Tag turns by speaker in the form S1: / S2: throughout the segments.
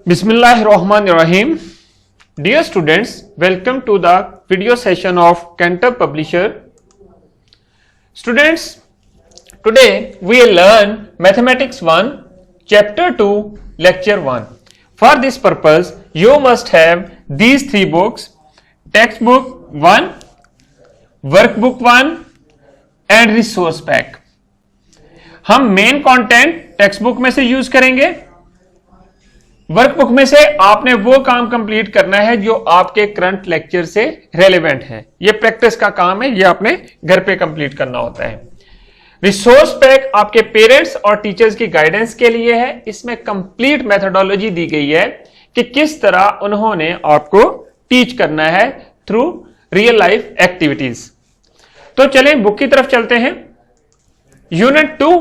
S1: Bismillahirrahmanirrahim. Dear students, welcome to the video session of Cantor Publisher. Students, today we will learn Mathematics 1, Chapter 2, Lecture 1. For this purpose, you must have these three books: Textbook 1, Workbook 1 and Resource Pack. हम main content text book में से use करेंगे। Workbook में से आपने वो काम complete करना है जो आपके करंट लेक्चर से रेलेवेंट है। ये प्रैक्टिस का काम है, ये आपने घर पे कंप्लीट करना होता है। रिसोर्स पैक आपके पेरेंट्स और टीचर्स की गाइडेंस के लिए है। इसमें कंप्लीट मेथोडोलॉजी दी गई है कि किस तरह उन्होंने आपको टीच करना है थ्रू रियल लाइफ एक्टिविटीज। तो चलें बुक की तरफ चलते हैं। Unit 2,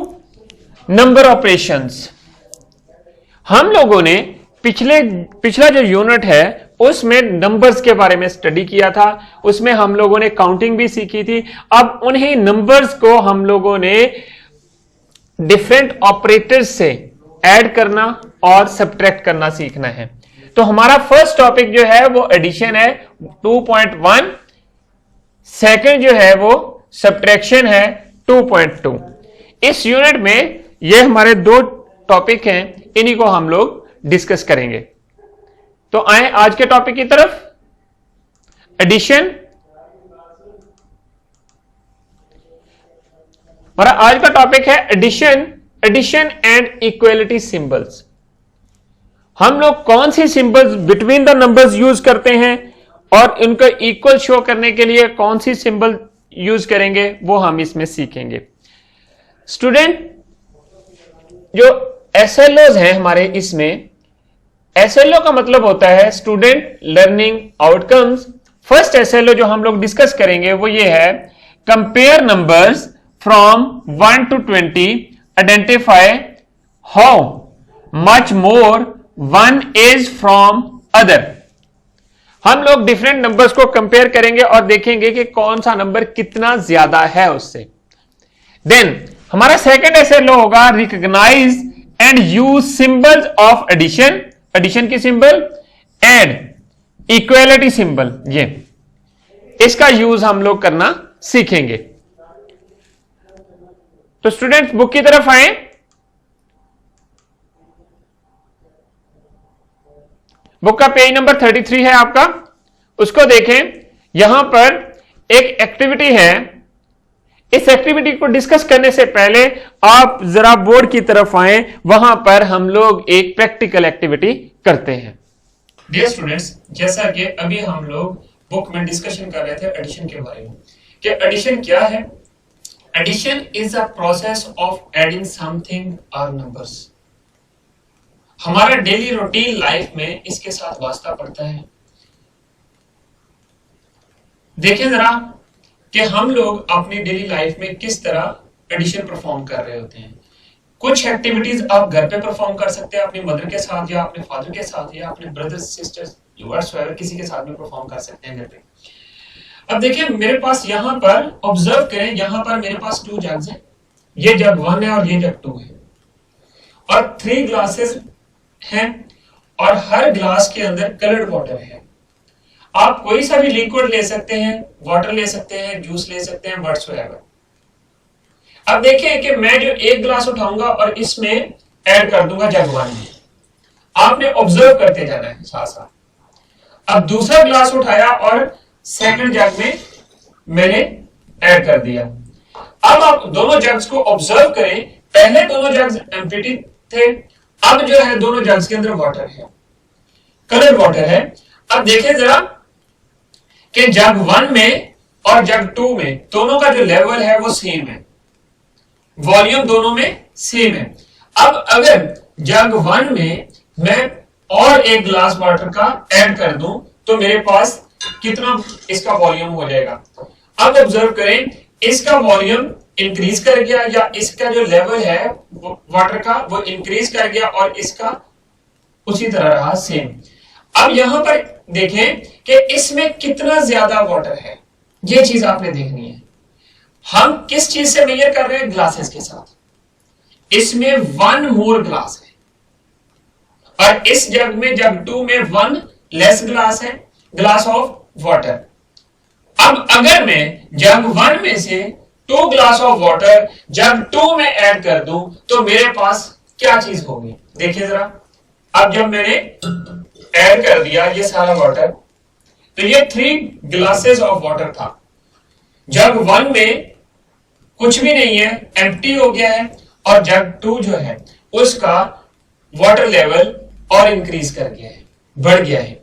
S1: number operations. हम लोगों ने पिछला जो यूनिट है उसमें नंबर्स के बारे में स्टडी किया था। उसमें हम लोगों ने काउंटिंग भी सीखी थी। अब उन्हीं नंबर्स को हम लोगों ने डिफरेंट ऑपरेटर्स से ऐड करना और सब्ट्रैक्ट करना सीखना है। तो हमारा फर्स्ट टॉपिक जो है वो एडिशन है 2.1, सेकंड जो है वो सब्ट्रैक्शन है 2.2। इस यूनिट में ये हमारे दो टॉपिक हैं, इन्हीं को हम लोग डिस्कस करेंगे। तो आए आज के टॉपिक की तरफ। एडिशन। हमारा आज का टॉपिक है एडिशन एंड इक्वलिटी सिंबल्स। हम लोग कौन सी symbols between the numbers use करते हैं और इनको इक्वल शो करने के लिए कौन सी सिंबल यूज करेंगे वो हम इसमें सीखेंगे। स्टूडेंट, जो एसएलओज हैं हमारे, इसमें एसएलओ का मतलब होता है student learning outcomes. First SLO जो हम लोग डिस्कस करेंगे वो ये है: compare numbers from 1 to 20, identify how much more one is from other. हम लोग डिफरेंट नंबर्स को कंपेयर करेंगे और देखेंगे कि कौन सा नंबर कितना ज्यादा है उससे। देन हमारा सेकंड एसएलओ होगा recognise and use symbols of addition, addition की सिंबल एंड इक्वलिटी सिंबल। ये इसका यूज हम लोग करना सीखेंगे। तो स्टूडेंट्स बुक की तरफ आए। बुक का पेज नंबर 33 है आपका, उसको देखें। यहां पर एक एक्टिविटी है। इस एक्टिविटी को डिस्कस करने से पहले आप जरा बोर्ड की तरफ आए, वहां पर हम लोग एक प्रैक्टिकल एक्टिविटी करते हैं।
S2: डियर स्टूडेंट्स, जैसा कि अभी हम लोग बुक में डिस्कशन कर रहे थे एडिशन के बारे में कि एडिशन क्या है। Addition is a process of adding something और नंबर्स। हमारा डेली रूटीन लाइफ में इसके साथ वास्ता पड़ता है। देखें जरा कि हम लोग अपनी डेली लाइफ में किस तरह एडिशन परफॉर्म कर रहे होते हैं। कुछ एक्टिविटीज आप घर पे परफॉर्म कर सकते हैं अपनी मदर के साथ या अपने फादर के साथ या अपने ब्रदर्स सिस्टर्स व्हाटसोएवर किसी के साथ भी परफॉर्म कर सकते हैं घर पे। अब देखिए मेरे पास यहां पर ऑब्जर्व करें, यहां पर मेरे पास 2 जग्स हैं। ये जग 1 है और ये जग 2 है और 3 ग्लासेस हैं और हर ग्लास के अंदर कलर्ड वाटर है। आप कोई सा भी लिक्विड ले सकते हैं, वाटर ले सकते हैं, जूस ले सकते हैं, व्हाटसोएवर। अब देखिए कि मैं जो एक ग्लास उठाऊंगा और इसमें ऐड कर दूंगा जग 1 में। आपने ऑब्जर्व करते जाना है साथ साथ। अब दूसरा ग्लास उठाया और सेकंड जग में मैंने ऐड कर दिया। अब आप दोनों जग्स को ऑब्जर्व करें। पहले दोनों जग्स एम्प्टी थे, अब जो है दोनों जग्स के अंदर वाटर है, कलर्ड वाटर है। अब देखें जरा कि जग 1 में और जग 2 में दोनों का जो लेवल है वो सेम है, वॉल्यूम दोनों में सेम है। अब अगर जग 1 में मैं और एक ग्लास वाटर का ऐड कर दूं तो मेरे पास कितना इसका वॉल्यूम हो जाएगा। अब ऑब्जर्व करें, इसका वॉल्यूम इंक्रीज कर गया या इसका जो लेवल है वाटर का वो इंक्रीज कर गया और इसका उसी तरह रहा सेम। अब यहां पर देखें कि इसमें कितना ज्यादा वाटर है, ये चीज आपने देखनी है। हम किस चीज से मेजर कर रहे हैं? ग्लासेस के साथ। इसमें 1 मोर ग्लास है और इस जग में, जग 2 में 1 लेस ग्लास है, ग्लास ऑफ वाटर। अब अगर मैं जग 1 में से 2 ग्लास ऑफ वाटर जग 2 में ऐड कर दूं तो मेरे पास क्या चीज होगी? देखिए जरा, अब जब मैंने ऐड कर दिया ये सारा वाटर, तो ये 3 ग्लासेस ऑफ वाटर था। जग 1 में कुछ भी नहीं है, एम्प्टी हो गया है, और जग 2 जो है उसका वाटर लेवल और इंक्रीज कर गया है, बढ़ गया है।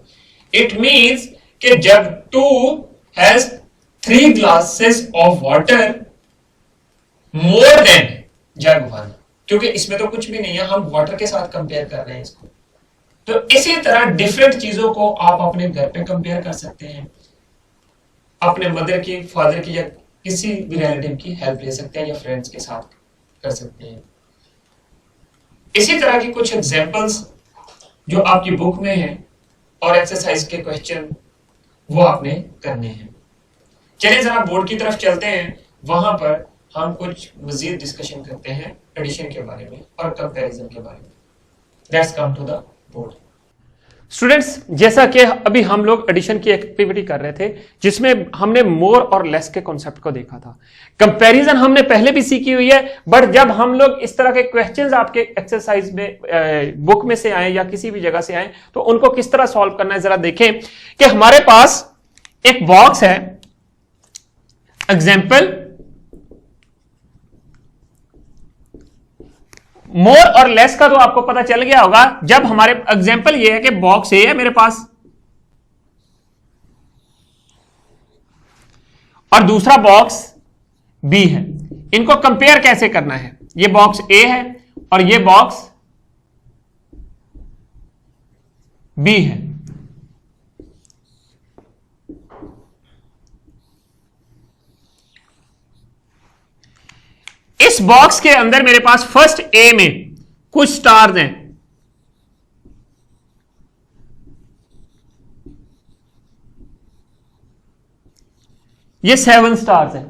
S2: इट मींस कि jug 2 has 3 glasses of water more than jug 1, क्योंकि इसमें तो कुछ भी नहीं है, हम वाटर के साथ कंपेयर कर रहे हैं इसको। तो इसी तरह डिफरेंट चीजों को आप अपने घर पे कंपेयर कर सकते हैं, अपने मदर की, फादर की, या किसी भी रिलेटिव की हेल्प ले सकते हैं, या फ्रेंड्स के साथ कर सकते हैं। इसी तरह की कुछ एग्जांपल्स जो आपकी बुक में है और एक्सरसाइज के क्वेश्चन वो आपने करने हैं। चलिए जरा बोर्ड की तरफ चलते हैं, वहां पर हम कुछ मजीद डिस्कशन करते हैं एडिशन के बारे में और कंपैरिजन के बारे में। Let's come to the board.
S1: Students, जैसा कि अभी हम लोग एडिशन की एक्टिविटी कर रहे थे जिसमें हमने मोर और लेस के कॉन्सेप्ट को देखा था। कंपैरिजन हमने पहले भी सीखी हुई है, बट जब हम लोग इस तरह के क्वेश्चंस आपके एक्सरसाइज में बुक में से आए या किसी भी जगह से आए तो उनको किस तरह सॉल्व करना है जरा देखें कि हमारे पास एक बॉक्स है, एग्जाम्पल मोर और लेस का तो आपको पता चल गया होगा। जब हमारे एग्जाम्पल ये है कि बॉक्स ए है मेरे पास और दूसरा बॉक्स बी है, इनको कंपेयर कैसे करना है? ये बॉक्स ए है और ये बॉक्स बी है। इस बॉक्स के अंदर मेरे पास फर्स्ट ए में कुछ स्टार्स हैं, ये 7 स्टार्स हैं,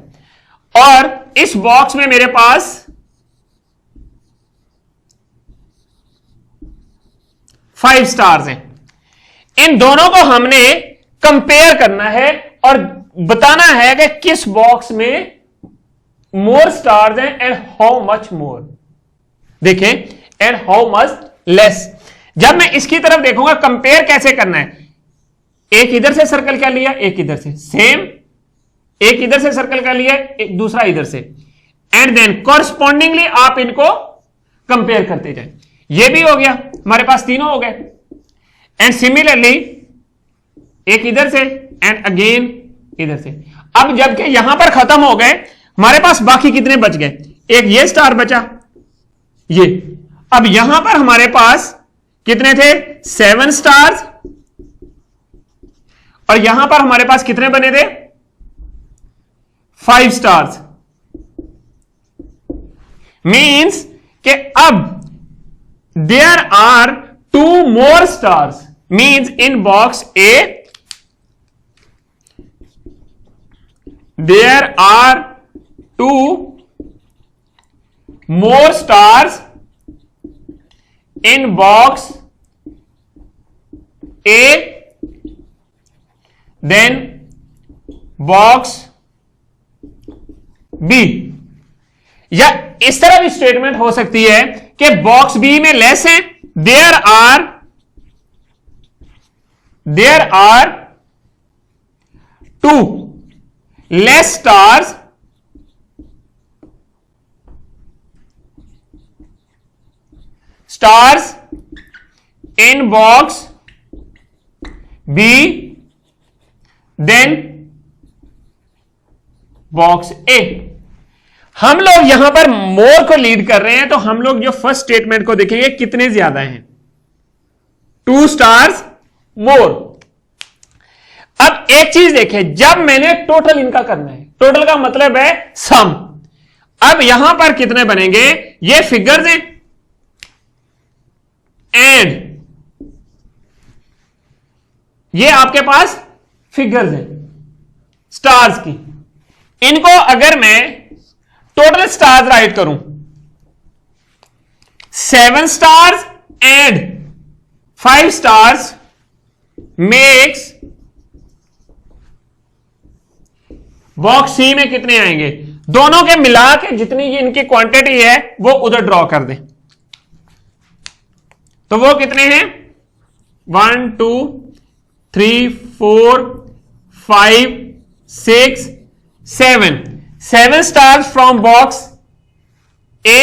S1: और इस बॉक्स में मेरे पास 5 स्टार्स हैं। इन दोनों को हमने कंपेयर करना है और बताना है कि किस बॉक्स में मोर स्टार्स हैं एंड हाउ मच मोर। देखें, एंड हाउ मच लेस। जब मैं इसकी तरफ देखूंगा कंपेयर कैसे करना है, एक इधर से सर्कल कर लिया, एक इधर से, सेम एक इधर से सर्कल कर लिया, एक दूसरा इधर से, एंड देन कॉरस्पॉन्डिंगली आप इनको कंपेयर करते जाएं। ये भी हो गया, हमारे पास तीनों हो गए, एंड सिमिलरली एक इधर से एंड अगेन इधर से। अब जबकि यहां पर खत्म हो गए, हमारे पास बाकी कितने बच गए? एक ये स्टार बचा, ये। अब यहां पर हमारे पास कितने थे? 7 स्टार्स, और यहां पर हमारे पास कितने बने थे? 5 स्टार्स। मींस कि अब there are 2 more stars, means in box a there are 2 more stars in box A than box B। या इस तरह भी स्टेटमेंट हो सकती है कि बॉक्स बी में लेस है, there are 2 less stars in box B then box A। हम लोग यहां पर मोर को लीड कर रहे हैं, तो हम लोग जो फर्स्ट स्टेटमेंट को देखेंगे कितने ज्यादा हैं, 2 स्टार्स मोर। अब एक चीज देखें, जब मैंने टोटल इनका करना है, टोटल का मतलब है सम। अब यहां पर कितने बनेंगे? ये फिगर्स हैं एंड ये आपके पास फिगर्स हैं स्टार्स की। इनको अगर मैं टोटल स्टार्स राइट करूं, 7 stars and 5 stars makes box C में कितने आएंगे, दोनों के मिला के जितनी इनकी क्वांटिटी है वो उधर ड्रॉ कर दें। तो वो कितने हैं, 1 2 3 4 5 6 7 stars from box A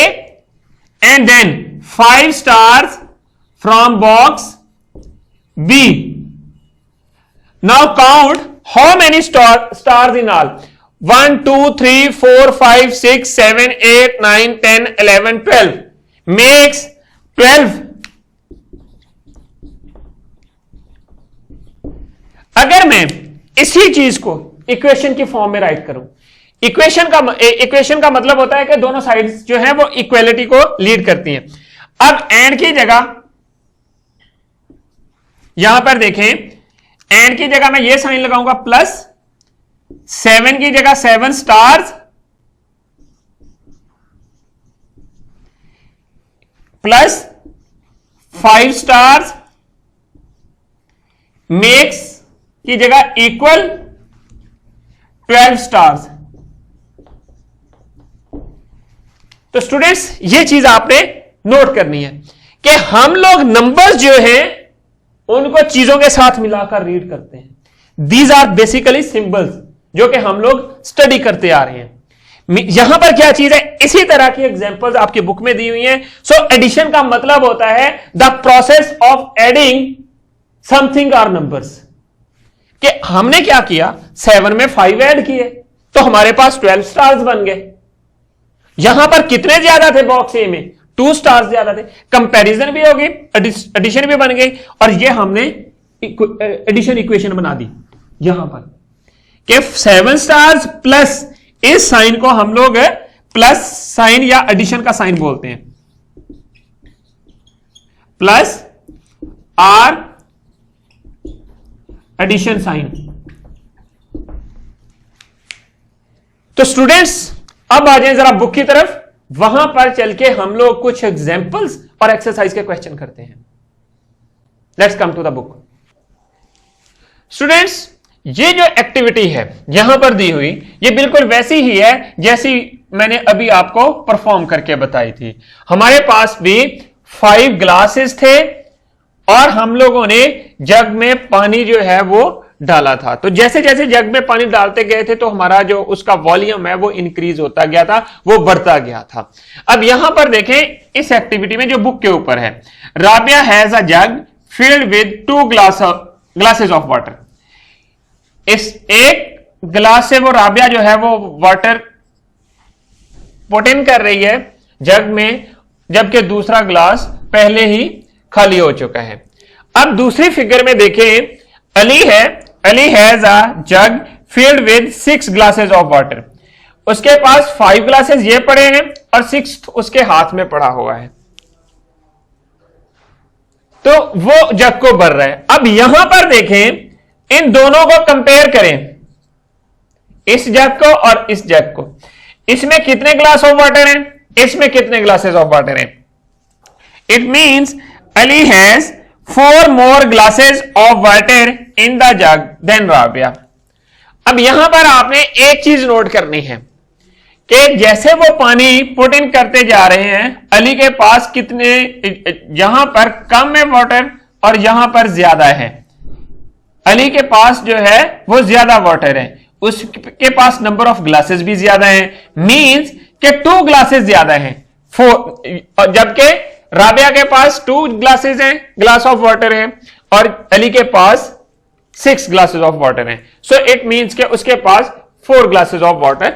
S1: and then 5 stars from box B. Now count how many stars in all. 1 2 3 4 5 6 7 8 9 10 11 12 makes 12. अगर मैं इसी चीज को इक्वेशन की फॉर्म में राइट करूं, इक्वेशन का मतलब होता है कि दोनों साइड्स जो है वो इक्वेलिटी को लीड करती हैं। अब एंड की जगह यहां पर देखें, एंड की जगह मैं ये साइन लगाऊंगा प्लस, 7 की जगह 7 स्टार्स प्लस 5 स्टार्स मेक्स की जगह इक्वल 12 स्टार्स। तो स्टूडेंट्स ये चीज आपने नोट करनी है कि हम लोग नंबर्स जो हैं उनको चीजों के साथ मिलाकर रीड करते हैं। दीज आर बेसिकली सिंबल्स जो कि हम लोग स्टडी करते आ रहे हैं। यहां पर क्या चीज है, इसी तरह की एग्जांपल्स आपकी बुक में दी हुई हैं। सो एडिशन का मतलब होता है the process of adding something or numbers. कि हमने क्या किया, 7 में 5 ऐड किए तो हमारे पास 12 स्टार्स बन गए। यहां पर कितने ज्यादा थे बॉक्स ए में, 2 स्टार्स ज्यादा थे। कंपैरिजन भी होगी, एडिशन भी बन गई, और ये हमने एडिशन इक्वेशन बना दी यहां पर कि 7 स्टार्स प्लस इस साइन को हम लोग प्लस साइन या एडिशन का साइन बोलते हैं, प्लस आर एडिशन साइन। तो स्टूडेंट्स अब आ जाएं जरा बुक की तरफ, वहां पर चल के हम लोग कुछ एग्जांपल्स और एक्सरसाइज के क्वेश्चन करते हैं। Let's come to the book. Students ये जो एक्टिविटी है यहां पर दी हुई, ये बिल्कुल वैसी ही है जैसी मैंने अभी आपको परफॉर्म करके बताई थी। हमारे पास भी 5 ग्लासेस थे और हम लोगों ने जग में पानी जो है वो डाला था। तो जैसे जैसे जग में पानी डालते गए थे तो हमारा जो उसका वॉल्यूम है वो इंक्रीज होता गया था, वो बढ़ता गया था। अब यहां पर देखें इस एक्टिविटी में जो बुक के ऊपर है, Rabia has a jug filled with 2 glasses of water. इस एक गिलास से वो राबिया जो है वो वाटर पुट इन कर रही है जग में, जबकि दूसरा ग्लास पहले ही खाली हो चुका है। अब दूसरी फिगर में देखें, Ali has a jug filled with 6 glasses of water. उसके पास 5 ग्लासेस ये पड़े हैं और 6 उसके हाथ में पड़ा हुआ है, तो वो जग को भर रहा है। अब यहां पर देखें, इन दोनों को कंपेयर करें, इस जग को और इस जग को। इसमें कितने ग्लास ऑफ वाटर हैं, इसमें कितने ग्लासेस ऑफ वाटर हैं। It means Ali has 4 more glasses of water in the jug than Rabia. अब यहां पर आपने एक चीज नोट करनी है कि जैसे वो पानी पुट इन करते जा रहे हैं, अली के पास कितने, यहां पर कम है वाटर और यहां पर ज्यादा है। अली के पास जो है वो ज्यादा वाटर है, उसके पास नंबर ऑफ ग्लासेस भी ज्यादा है, मींस के 2 ग्लासेस ज्यादा हैं 4, जबकि राबिया के पास 2 ग्लासेस हैं, ग्लास ऑफ वाटर है, और अली के पास 6 ग्लासेस ऑफ वाटर हैं। सो इट मींस के उसके पास 4 ग्लासेस ऑफ वाटर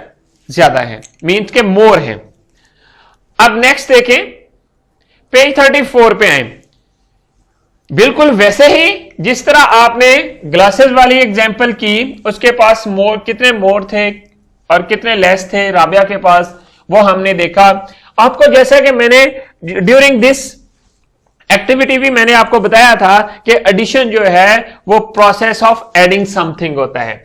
S1: ज्यादा है, मींस के मोर है। अब नेक्स्ट देखें, पेज 34 पे आए। बिल्कुल वैसे ही जिस तरह आपने ग्लासेस वाली एग्जांपल की, उसके पास मोर, कितने मोर थे और कितने लेस थे राबिया के पास, वो हमने देखा। आपको जैसा कि मैंने ड्यूरिंग दिस एक्टिविटी भी मैंने आपको बताया था कि एडिशन जो है वो प्रोसेस ऑफ एडिंग समथिंग होता है।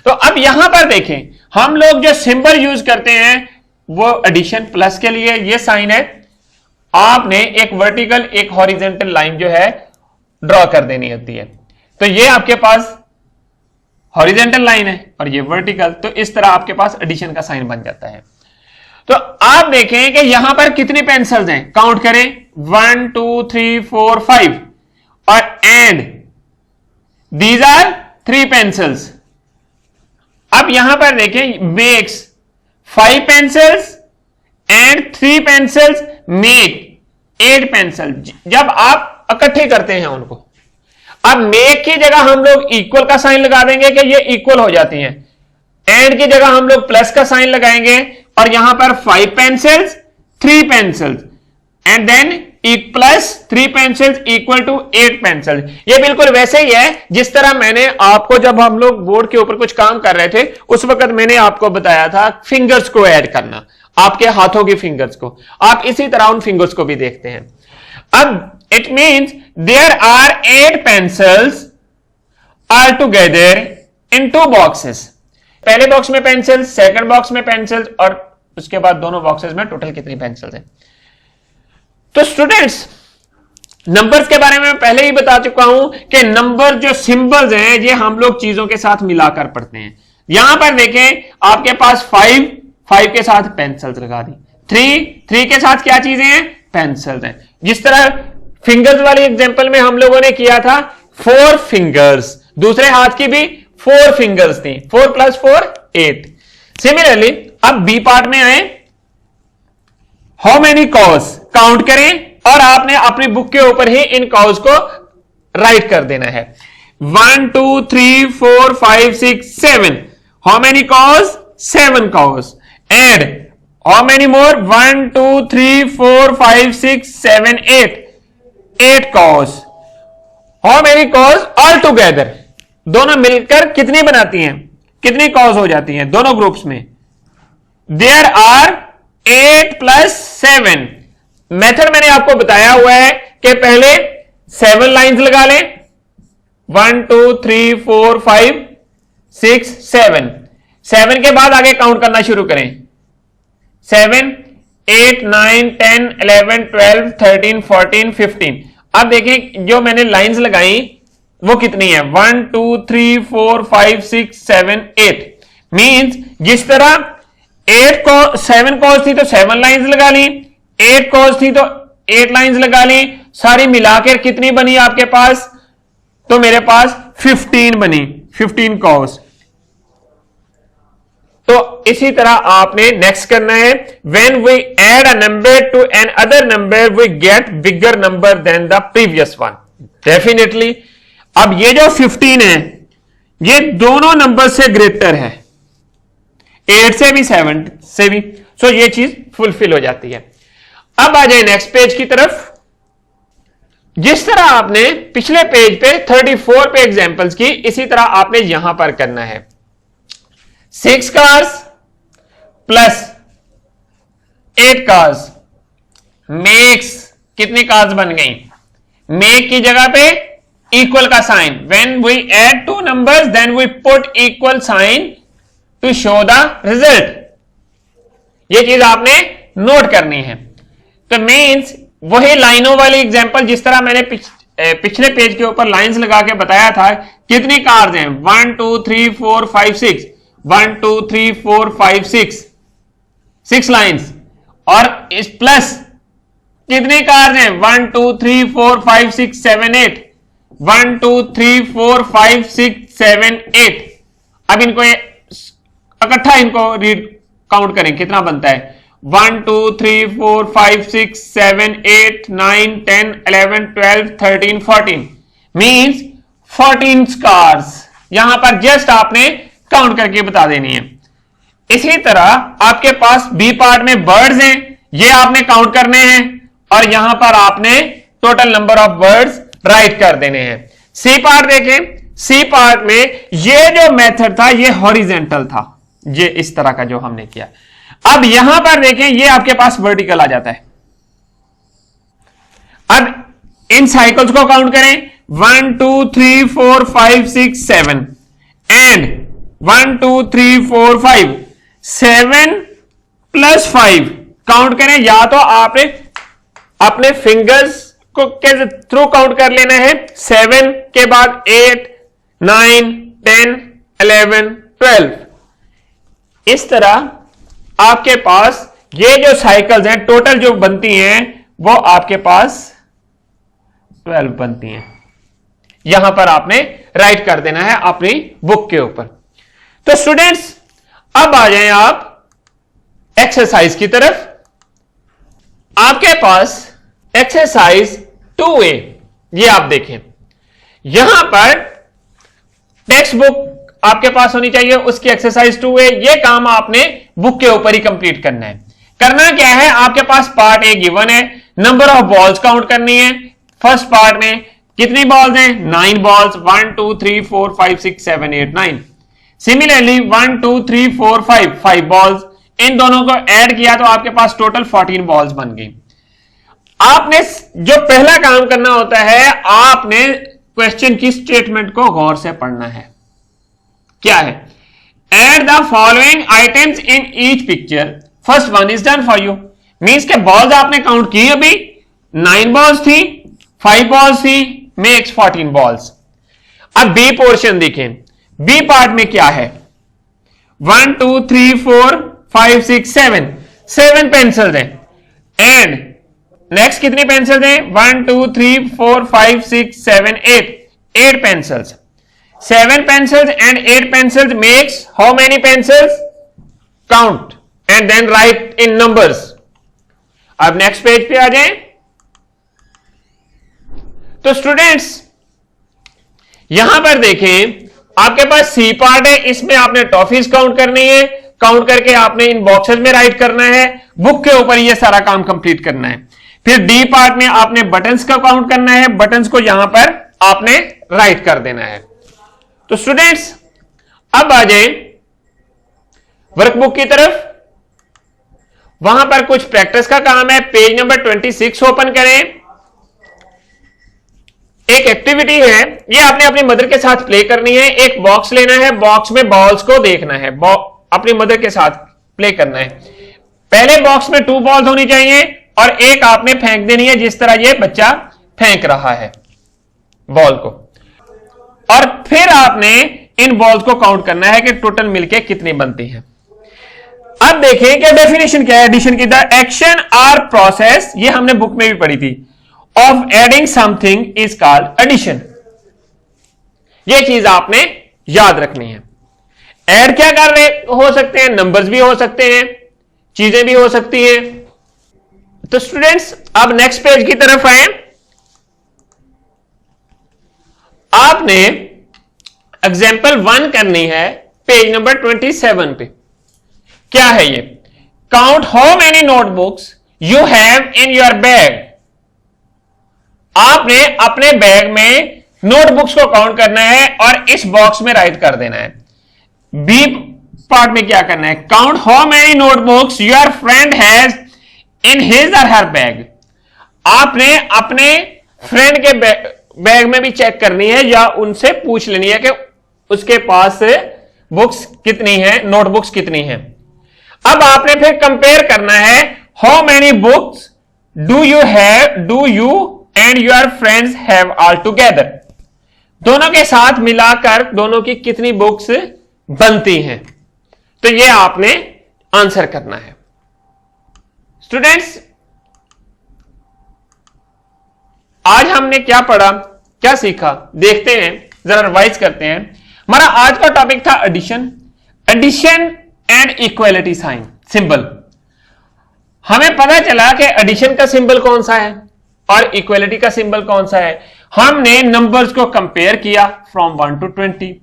S1: तो अब यहां पर देखें, हम लोग जो सिंबल यूज करते हैं वो एडिशन प्लस के लिए ये साइन है। आपने एक वर्टिकल एक हॉरिजेंटल लाइन जो है ड्रॉ कर देनी होती है। तो ये आपके पास हॉरिजेंटल लाइन है और ये वर्टिकल, तो इस तरह आपके पास एडिशन का साइन बन जाता है। तो आप देखें कि यहां पर कितनी पेंसिल्स हैं, काउंट करें 1 2 3 4 5 और एंड दीज आर 3 पेंसिल्स। अब यहां पर देखें makes 5 pencils and 3 pencils make 8 pencil. जब आप इकट्ठे करते हैं उनको, अब मेक की जगह हम लोग इक्वल का साइन लगा देंगे कि ये इक्वल हो जाती हैं, एंड की जगह हम लोग प्लस का साइन लगाएंगे और यहां पर 5 pencils 3 pencils and then plus 3 pencils equal to 8 pencils. ये बिल्कुल वैसे ही है जिस तरह मैंने आपको, जब हम लोग बोर्ड के ऊपर कुछ काम कर रहे थे उस वक्त मैंने आपको बताया था फिंगर्स को ऐड करना, आपके हाथों की फिंगर्स को। आप इसी तरह उन फिंगर्स को भी देखते हैं। अब it means there are 8 pencils all together in 2 boxes। पहले बॉक्स में पेंसिल्स, सेकंड बॉक्स में पेंसिल्स और उसके बाद दोनों बॉक्सेस में टोटल कितनी पेंसिल्स हैं। तो स्टूडेंट्स, नंबर्स के बारे में पहले ही बता चुका हूं कि नंबर जो सिंबल्स हैं ये हम लोग चीजों के साथ मिलाकर पढ़ते हैं। यहां पर देखें आपके पास 5 के साथ पेंसिल्स लगा दी, 3 के साथ क्या चीजें हैं, पेंसिल्स हैं। जिस तरह फिंगर्स वाली एग्जांपल में हम लोगों ने किया था 4 फिंगर्स, दूसरे हाथ की भी 4 फिंगर्स थी, 4 + 4 8। सिमिलरली अब बी पार्ट में आए, हाउ मेनी कॉज, काउंट करें और आपने अपनी बुक के ऊपर ही इन कॉज को राइट कर देना है। 1 2 3 4 5 6 7, how many cars, 7 cars. Add how many more, 1 2 3 4 5 6 7 8 cars. How many cars all together, दोनों मिलकर कितनी बनाती हैं, कितनी कॉज हो जाती हैं दोनों ग्रुप्स में। There are 8 + 7। मेथड मैंने आपको बताया हुआ है कि पहले 7 लाइंस लगा लें, 1 2 3 4 5 6 7। 7 के बाद आगे काउंट करना शुरू करें, 7 8 9 10 11 12 13 14 15। अब देखें जो मैंने लाइंस लगाई वो कितनी है, 1 2 3 4 5 6 7 8। मींस जिस तरह 7 कॉज थी तो 7 लाइंस लगा ली, 8 कॉज थी तो 8 लाइंस लगा ली, सारी मिलाकर कितनी बनी आपके पास, तो मेरे पास 15 बनी, 15 कॉज। तो इसी तरह आपने नेक्स्ट करना है, when we add a number to an other number we get bigger number then the previous one. Definitely अब ये जो 15 है ये दोनों नंबर से ग्रेटर है, 8 से भी 7 से भी, सो ये चीज फुलफिल हो जाती है। अब आ जाए नेक्स्ट पेज की तरफ। जिस तरह आपने पिछले पेज पे 34 पे एग्जांपल्स की, इसी तरह आपने यहां पर करना है। 6 कार्स प्लस 8 कार्स मेक्स, कितनी कार्स बन गई, मेक की जगह पे इक्वल का sign. When we add 2 numbers then we put equal sign to show the result. ये चीज आपने नोट करनी है। तो मीन्स वही लाइनों वाली एग्जांपल जिस तरह मैंने पिछले पेज के ऊपर लाइंस लगा के बताया था, कितनी कार्स हैं, 1 2 3 4 5 6, 1 2 3 4 5 6 लाइंस, और इस प्लस कितनी कार्स हैं, 1 2 3 4 5 6 7 8, 1 2 3 4 5 6 7 8। अब इनको इकट्ठा इनको रीड काउंट करें कितना बनता है, 1 2 3 4 5 6 7 8 9 10 11 12 13 14 मींस 14 कार्स। यहां पर जस्ट आपने काउंट करके बता देनी है। इसी तरह आपके पास बी पार्ट में बर्ड्स हैं, ये आपने काउंट करने हैं और यहां पर आपने total number of birds right कर देने हैं। सी पार्ट देखें, सी पार्ट में ये जो मेथड था ये हॉरिजेंटल था, ये इस तरह का जो हमने किया। अब यहां पर देखें ये आपके पास वर्टिकल आ जाता है। अब इन साइकिल्स को काउंट करें, 1 2 3 4 5 6 7 एंड 1 2 3 4 5 7 + 5 काउंट करें। या तो आपने अपने फिंगर्स को के थ्रू काउंट कर लेना है। 7 के बाद 8, 9, 10, 11, 12। इस तरह आपके पास ये जो साइकिल्स हैं टोटल जो बनती हैं वो आपके पास 12 बनती हैं। यहां पर आपने राइट कर देना है अपनी बुक के ऊपर। तो स्टूडेंट्स अब आ जाएं आप एक्सरसाइज की तरफ। आपके पास एक्सरसाइज 2A, ये आप देखें, यहां पर टेक्स्ट बुक आपके पास होनी चाहिए, उसकी एक्सरसाइज 2A। ये काम आपने बुक के ऊपर ही कंप्लीट करना है। करना क्या है, आपके पास पार्ट ए गिवन है, नंबर ऑफ बॉल्स काउंट करनी है। फर्स्ट पार्ट में कितनी बॉल्स हैं, 9 बॉल्स, 1 2 3 4 5 6 7 8 9। सिमिलरली 1 2 3 4 5 बॉल्स, इन दोनों को ऐड किया तो आपके पास टोटल 14 बॉल्स बन गई। आपने जो पहला काम करना होता है, आपने क्वेश्चन की स्टेटमेंट को गौर से पढ़ना है। क्या है, add the following items in each picture, first one is done for you. Means के बॉल्स आपने काउंट की, अभी 9 बॉल्स थी, 5 बॉल्स थी, मेक्स 14 बॉल्स। अब बी पोर्शन देखें, बी पार्ट में क्या है, 1 2 3 4 5 6 7 पेंसिल्स हैं। एंड नेक्स्ट कितनी पेंसिल्स हैं, 1 2 3 4 5 6 7 8 pencils. 7 pencils and 8 pencils makes how many pencils? Count and then write in numbers. अब नेक्स्ट पेज पे आ जाएं। तो स्टूडेंट्स यहां पर देखें, आपके पास सी पार्ट है, इसमें आपने टॉफीज काउंट करनी है, काउंट करके आपने इन बॉक्सेस में राइट करना है, बुक के ऊपर ये सारा काम कंप्लीट करना है। फिर डी पार्ट में आपने बटन्स का काउंट करना है, बटन्स को यहां पर आपने राइट कर देना है। तो स्टूडेंट्स अब आ जाए वर्कबुक की तरफ। वहां पर कुछ प्रैक्टिस का काम है। पेज नंबर 26 ओपन करें। एक एक्टिविटी है, ये आपने अपनी मदर के साथ प्ले करनी है। एक बॉक्स लेना है, बॉक्स में बॉल्स को देखना है, अपनी मदर के साथ प्ले करना है। पहले बॉक्स में 2 बॉल्स होनी चाहिए और एक आपने फेंक देनी है, जिस तरह ये बच्चा फेंक रहा है बॉल को। और फिर आपने इन बॉल्स को काउंट करना है कि टोटल मिलके कितनी बनती हैं। अब देखें कि डेफिनेशन क्या है एडिशन की। द एक्शन आर प्रोसेस, ये हमने बुक में भी पढ़ी थी, of adding something is called addition. ये चीज आपने याद रखनी है। ऐड क्या कर रहे हो सकते हैं, नंबर्स भी हो सकते हैं, चीजें भी हो सकती हैं। तो स्टूडेंट्स अब नेक्स्ट पेज की तरफ आए। आपने एग्जाम्पल 1 करनी है पेज नंबर 27 पे। क्या है ये, count how many notebooks you have in your bag. आपने अपने बैग में नोटबुक्स को काउंट करना है और इस बॉक्स में राइट कर देना है। बी पार्ट में क्या करना है, count how many notebooks your friend has in his और हर बैग। आपने अपने फ्रेंड के बैग में भी चेक करनी है या उनसे पूछ लेनी है कि उसके पास बुक्स कितनी है, नोटबुक्स कितनी हैं। अब आपने फिर कंपेयर करना है, how many books do you and your friends have all together. दोनों के साथ मिलाकर दोनों की कितनी बुक्स बनती हैं, तो ये आपने आंसर करना है। स्टूडेंट्स आज हमने क्या पढ़ा, क्या सीखा, देखते हैं, जरा रिवाइज करते हैं। हमारा आज का टॉपिक था addition and equality sign symbol. हमें पता चला कि एडिशन का सिंबल कौन सा है और इक्वलिटी का सिंबल कौन सा है। हमने नंबर्स को कंपेयर किया फ्रॉम 1 to 20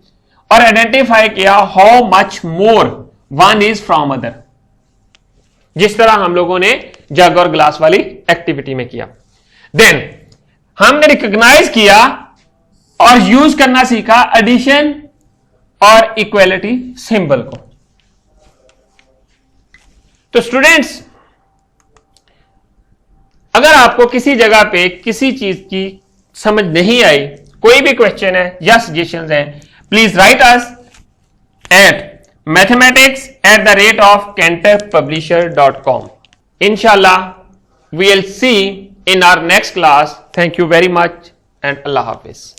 S1: और आइडेंटिफाई किया how much more one is from other, जिस तरह हम लोगों ने जग और ग्लास वाली एक्टिविटी में किया। देन हमने रिकॉग्नाइज किया और यूज करना सीखा एडिशन और इक्वलिटी सिंबल को। तो स्टूडेंट्स अगर आपको किसी जगह पे किसी चीज की समझ नहीं आई, कोई भी क्वेश्चन है या सजेशंस हैं, please right us at mathematics@cantorpublisher.com. Inshallah, we'll see in our next class. Thank you very much and Allah Hafiz.